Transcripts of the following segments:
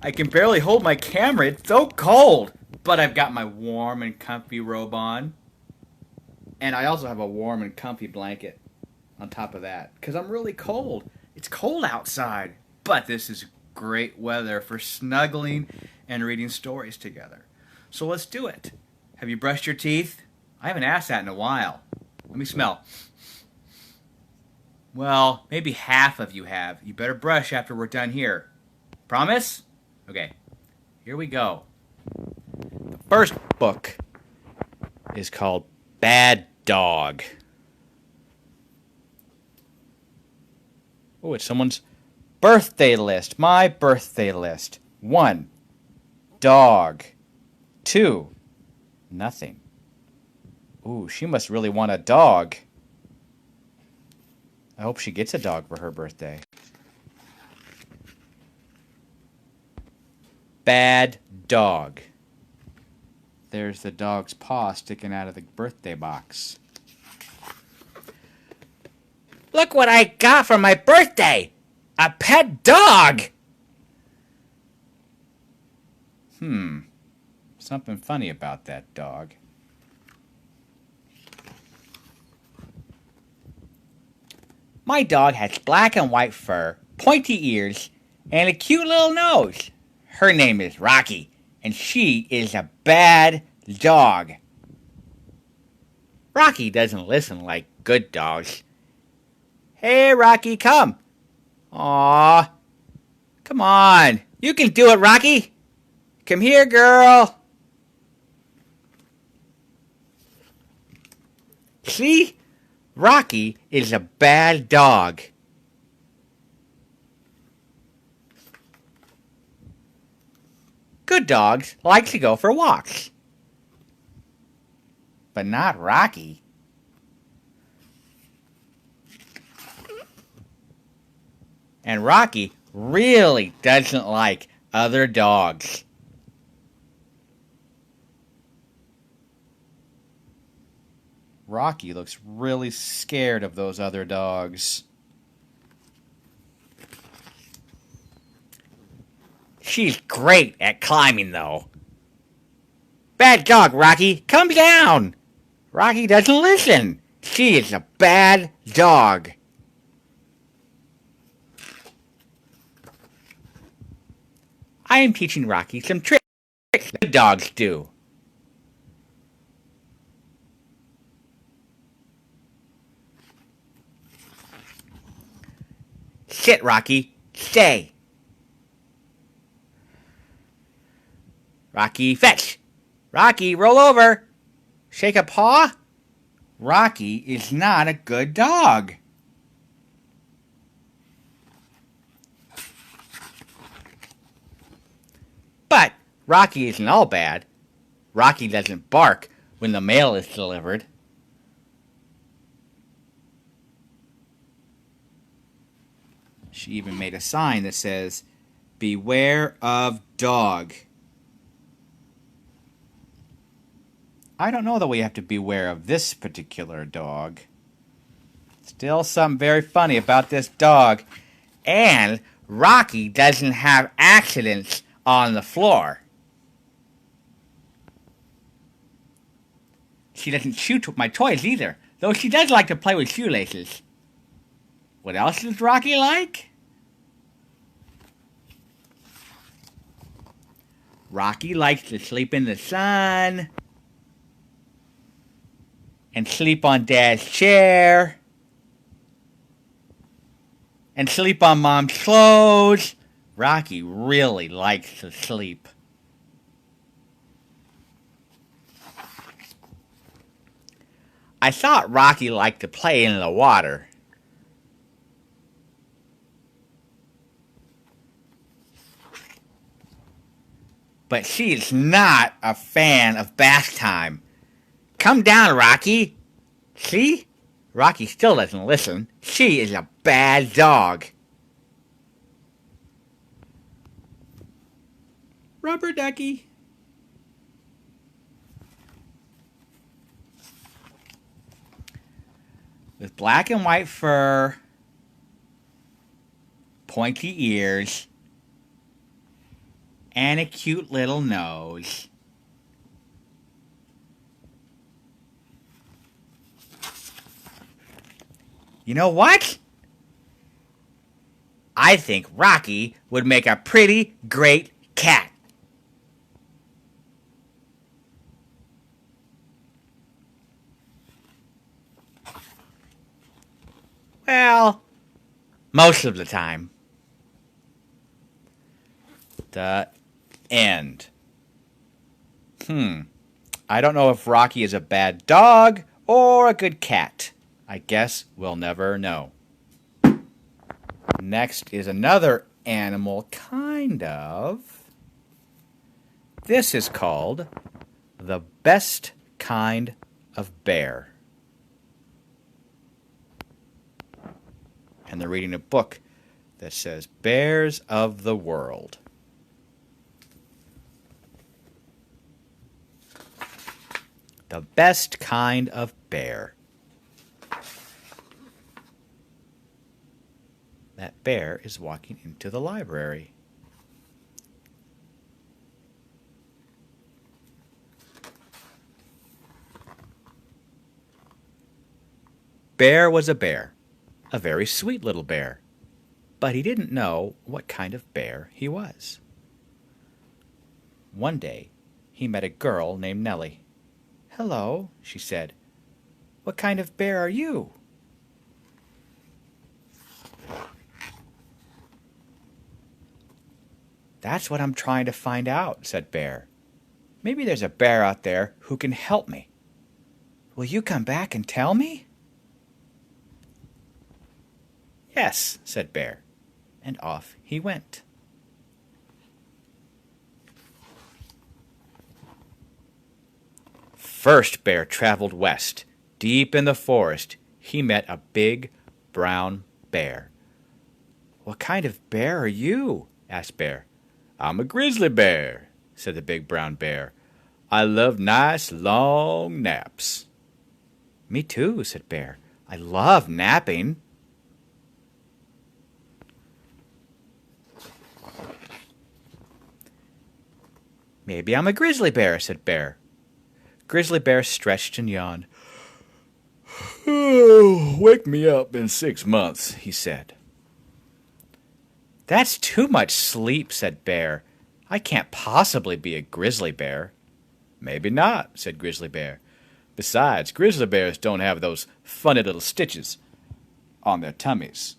I can barely hold my camera. It's so cold. But I've got my warm and comfy robe on. And I also have a warm and comfy blanket on top of that. Because I'm really cold. It's cold outside. But this is great weather for snuggling and reading stories together. So let's do it. Have you brushed your teeth? I haven't asked that in a while. Let me smell. Well, maybe half of you have. You better brush after we're done here. Promise? Okay, here we go. The first book is called Bad Dog. Oh, it's someone's birthday list. My birthday list. 1, dog. 2, nothing. Ooh, she must really want a dog. I hope she gets a dog for her birthday. Bad dog. There's the dog's paw sticking out of the birthday box. Look what I got for my birthday! A pet dog! Something funny about that dog. My dog has black and white fur, pointy ears, and a cute little nose. Her name is Rocky, and she is a bad dog. Rocky doesn't listen like good dogs. Hey, Rocky, come. Aw. Come on. You can do it, Rocky. Come here, girl. See? Rocky is a bad dog. Good dogs like to go for walks. But not Rocky. And Rocky really doesn't like other dogs. Rocky looks really scared of those other dogs. She's great at climbing, though. Bad dog, Rocky. Come down. Rocky doesn't listen. She is a bad dog. I am teaching Rocky some tricks that dogs do. Sit, Rocky. Stay. Rocky, fetch. Rocky, roll over. Shake a paw. Rocky is not a good dog. But Rocky isn't all bad. Rocky doesn't bark when the mail is delivered. She even made a sign that says, "Beware of dog." I don't know that we have to beware of this particular dog. Still something very funny about this dog. And Rocky doesn't have accidents on the floor. She doesn't shoot with my toys either, though she does like to play with shoelaces. What else does Rocky like? Rocky likes to sleep in the sun and sleep on Dad's chair and sleep on Mom's clothes. Rocky really likes to sleep. I thought Rocky liked to play in the water. But she is not a fan of bath time. Come down, Rocky. See? Rocky still doesn't listen. She is a bad dog. Rubber ducky. With black and white fur, pointy ears, and a cute little nose. You know what? I think Rocky would make a pretty great cat. Well, most of the time. The end. I don't know if Rocky is a bad dog or a good cat. I guess we'll never know. Next is another animal, kind of. This is called the best kind of bear. And they're reading a book that says Bears of the World. The best kind of bear. That bear is walking into the library. Bear was a bear, a very sweet little bear, but he didn't know what kind of bear he was. One day, he met a girl named Nellie. "Hello," she said. "What kind of bear are you?" "That's what I'm trying to find out," said Bear. "Maybe there's a bear out there who can help me. Will you come back and tell me?" "Yes," said Bear, and off he went. First Bear traveled west. Deep in the forest, he met a big brown bear. "What kind of bear are you?" asked Bear. "I'm a grizzly bear," said the big brown bear. "I love nice long naps." "Me too," said Bear. "I love napping." "Maybe I'm a grizzly bear," said Bear. Grizzly Bear stretched and yawned. "Oh, wake me up in 6 months," he said. "That's too much sleep," said Bear. "I can't possibly be a grizzly bear." "Maybe not," said Grizzly Bear. "Besides, grizzly bears don't have those funny little stitches on their tummies."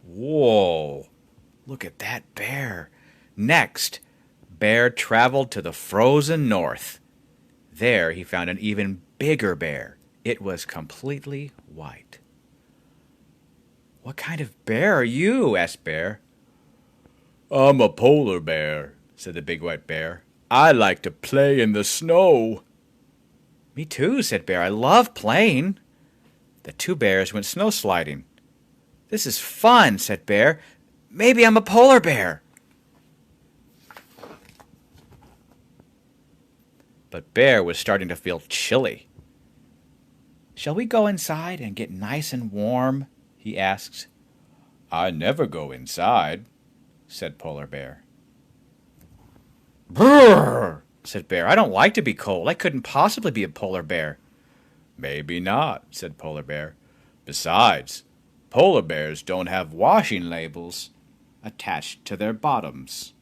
Whoa, look at that bear. Next, Bear traveled to the frozen north. There he found an even bigger bear. It was completely white. "What kind of bear are you?" asked Bear. "I'm a polar bear," said the big white bear. "I like to play in the snow." "Me too," said Bear. "I love playing." The two bears went snow sliding. "This is fun," said Bear. "Maybe I'm a polar bear." But Bear was starting to feel chilly. "Shall we go inside and get nice and warm?" he asked. "I never go inside," said Polar Bear. "Brrr," said Bear. "I don't like to be cold. I couldn't possibly be a polar bear." "Maybe not," said Polar Bear. "Besides, polar bears don't have washing labels attached to their bottoms."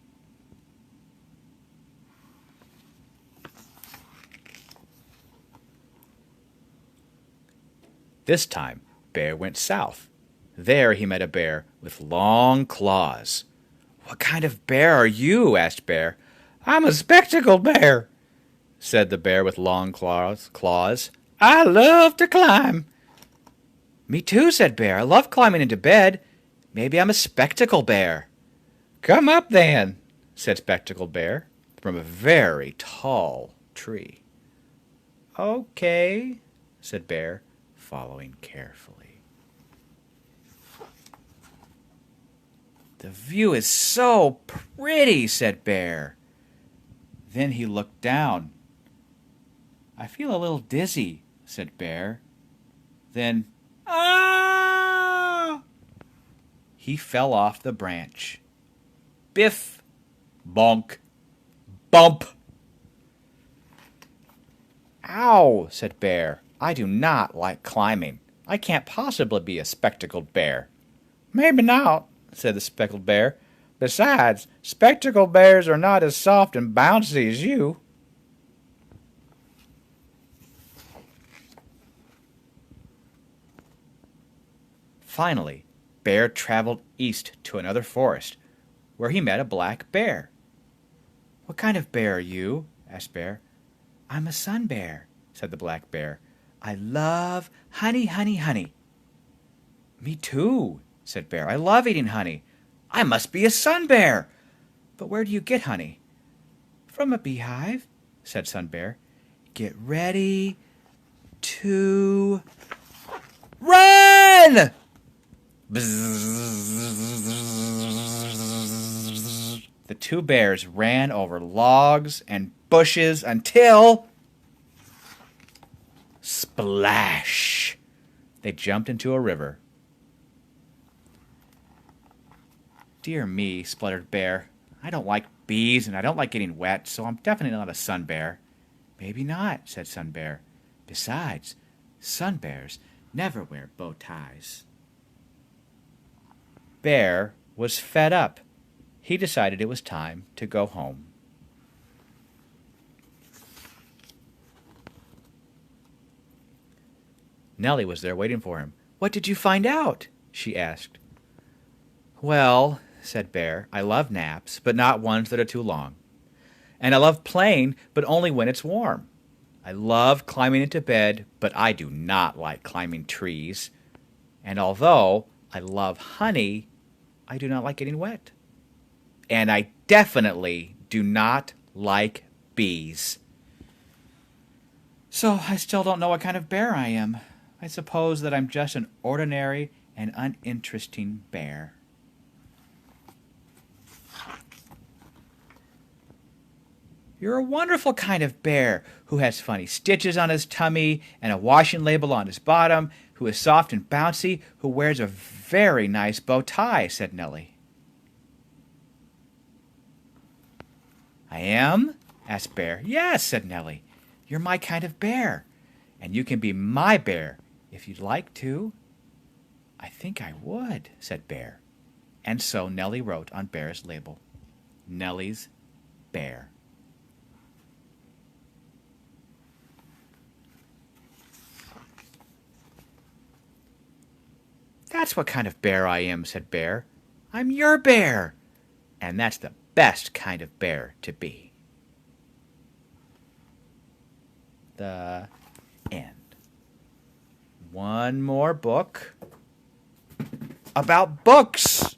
This time, Bear went south. There he met a bear with long claws. "What kind of bear are you?" asked Bear. "I'm a spectacled bear," said the bear with long claws. "I love to climb." "Me too," said Bear. "I love climbing into bed. Maybe I'm a spectacle bear." "Come up then," said Spectacled Bear from a very tall tree. "Okay," said Bear, following carefully. "The view is so pretty," said Bear. Then he looked down. "I feel a little dizzy," said Bear. Then, ah! He fell off the branch. Biff! Bonk! Bump! Ow, said Bear. I do not like climbing. I can't possibly be a spectacled bear. Maybe not, said the speckled bear. Besides, spectacled bears are not as soft and bouncy as you. Finally, Bear traveled east to another forest, where he met a black bear. What kind of bear are you? Asked Bear. I'm a sun bear, said the black bear. I love honey, honey, honey. Me too, said Bear. I love eating honey. I must be a sun bear. But where do you get honey? From a beehive, said Sun Bear. Get ready to run! The two bears ran over logs and bushes until... splash! They jumped into a river. Dear me, spluttered Bear. I don't like bees and I don't like getting wet, so I'm definitely not a sun bear. Maybe not, said Sun Bear. Besides, sun bears never wear bow ties. Bear was fed up. He decided it was time to go home. Nellie was there waiting for him. What did you find out? She asked. Well, said Bear, I love naps, but not ones that are too long. And I love playing, but only when it's warm. I love climbing into bed, but I do not like climbing trees. And although I love honey, I do not like getting wet. And I definitely do not like bees. So I still don't know what kind of bear I am. I suppose that I'm just an ordinary and uninteresting bear. You're a wonderful kind of bear who has funny stitches on his tummy and a washing label on his bottom, who is soft and bouncy, who wears a very nice bow tie, said Nellie. I am? asked Bear. Yes, said Nellie. You're my kind of bear, and you can be my bear if you'd like to. I think I would, said Bear. And so Nellie wrote on Bear's label, Nellie's Bear. That's what kind of bear I am, said Bear. I'm your bear, and that's the best kind of bear to be. The end. One more book about books.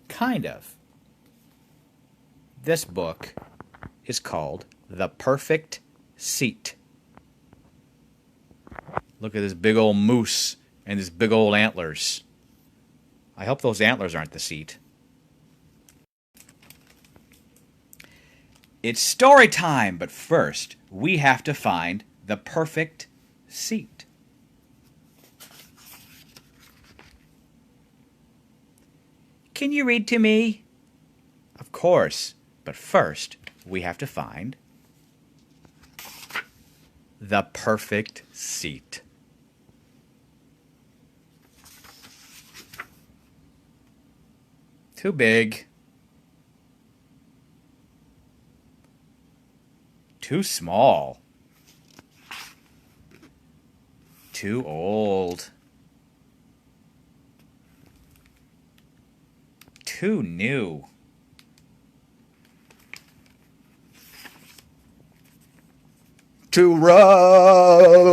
Kind of. This book is called The Perfect Seat. Look at this big old moose and his big old antlers. I hope those antlers aren't the seat. It's story time, but first we have to find the perfect seat. Can you read to me? Of course, but first we have to find the perfect seat. Too big. Too small. Too old. Too new. Too rough.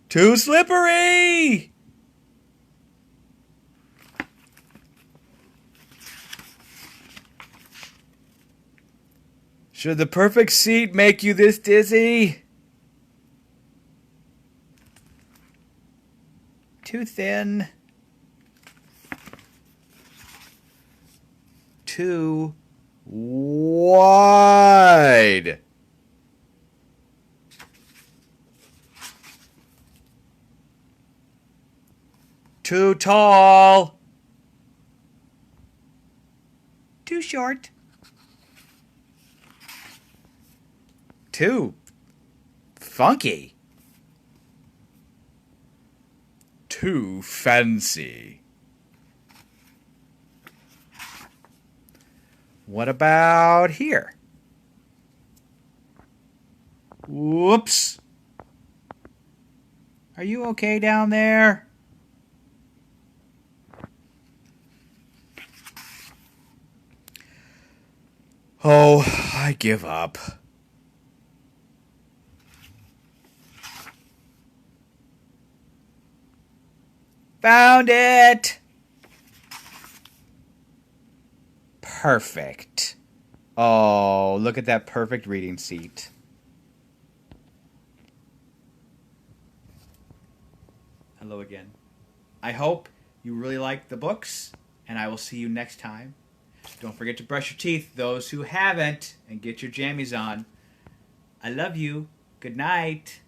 Too slippery. Should the perfect seat make you this dizzy? Too thin. Too wide. Too tall. Too short. Too funky. Too fancy. What about here? Whoops. Are you okay down there? Oh, I give up. Found it! Perfect. Oh, look at that perfect reading seat. Hello again. I hope you really liked the books, and I will see you next time. Don't forget to brush your teeth, those who haven't, and get your jammies on. I love you. Good night.